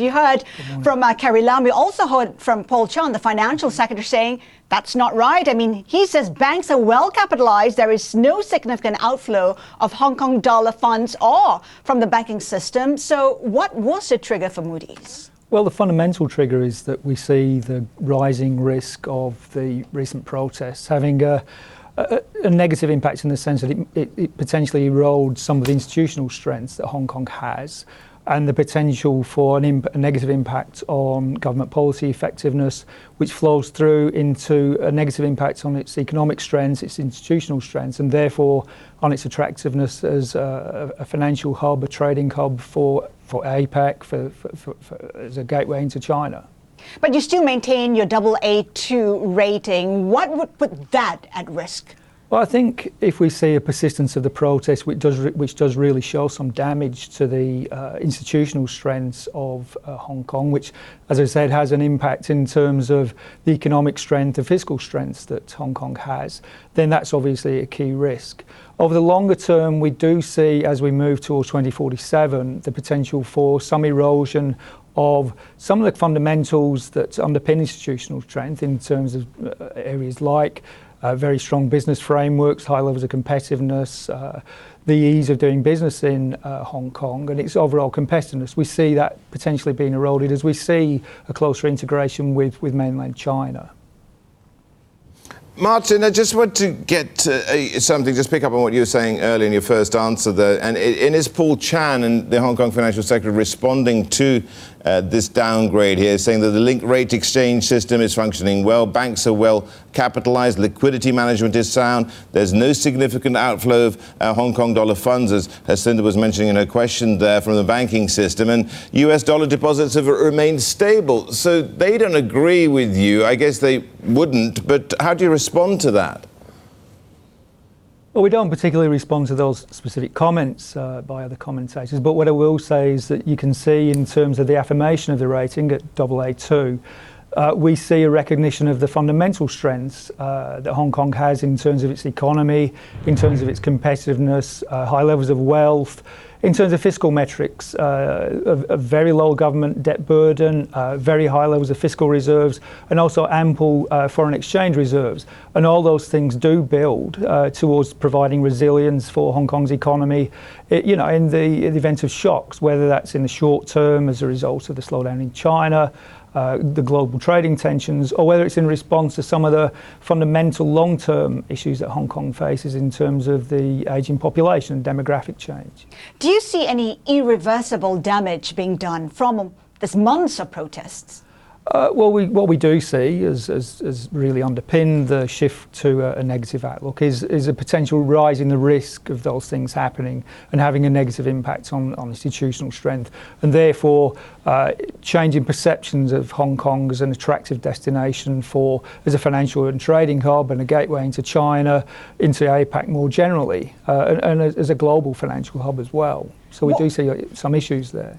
You heard from Carrie Lam. We also heard from Paul Chan, the financial secretary, saying that's not right. I mean, he says banks are well capitalized. There is no significant outflow of Hong Kong dollar funds or from the banking system. So what was the trigger for Moody's? Well, the fundamental trigger is that we see the rising risk of the recent protests having a negative impact in the sense that it potentially erodes some of the institutional strengths that Hong Kong has, and the potential for a negative impact on government policy effectiveness, which flows through into a negative impact on its economic strengths, its institutional strengths, and therefore on its attractiveness as a financial hub, a trading hub for APAC, as a gateway into China. But you still maintain your AA2 rating. What would put that at risk? Well, I think if we see a persistence of the protest, which does really show some damage to the institutional strengths of Hong Kong, which, as I said, has an impact in terms of the economic strength, the fiscal strengths that Hong Kong has, then that's obviously a key risk. Over the longer term, we do see, as we move towards 2047, the potential for some erosion of some of the fundamentals that underpin institutional strength in terms of areas like very strong business frameworks, high levels of competitiveness, the ease of doing business in Hong Kong and its overall competitiveness. We see that potentially being eroded as we see a closer integration with mainland China. Martin, I just want to get something, just pick up on what you were saying earlier in your first answer there. And it is Paul Chan and the Hong Kong financial sector responding to this downgrade here, saying that the linked rate exchange system is functioning well, banks are well capitalized, liquidity management is sound, there's no significant outflow of Hong Kong dollar funds, as Cinda was mentioning in her question there, from the banking system, and US dollar deposits have remained stable. So they don't agree with you. I guess they wouldn't, but how do you respond to that? Well, we don't particularly respond to those specific comments by other commentators, but what I will say is that you can see in terms of the affirmation of the rating at AA2, we see a recognition of the fundamental strengths that Hong Kong has in terms of its economy, in terms of its competitiveness, high levels of wealth, in terms of fiscal metrics, a very low government debt burden, very high levels of fiscal reserves, and also ample foreign exchange reserves. And all those things do build towards providing resilience for Hong Kong's economy, in the event of shocks, whether that's in the short term as a result of the slowdown in China, the global trading tensions, or whether it's in response to some of the fundamental long-term issues that Hong Kong faces in terms of the ageing population and demographic change. Do you see any irreversible damage being done from this months of protests? Well, what we do see as really underpin the shift to a negative outlook is a potential rise in the risk of those things happening and having a negative impact on institutional strength, and therefore changing perceptions of Hong Kong as an attractive destination as a financial and trading hub and a gateway into China, into APAC more generally, and as a global financial hub as well. So we do see some issues there.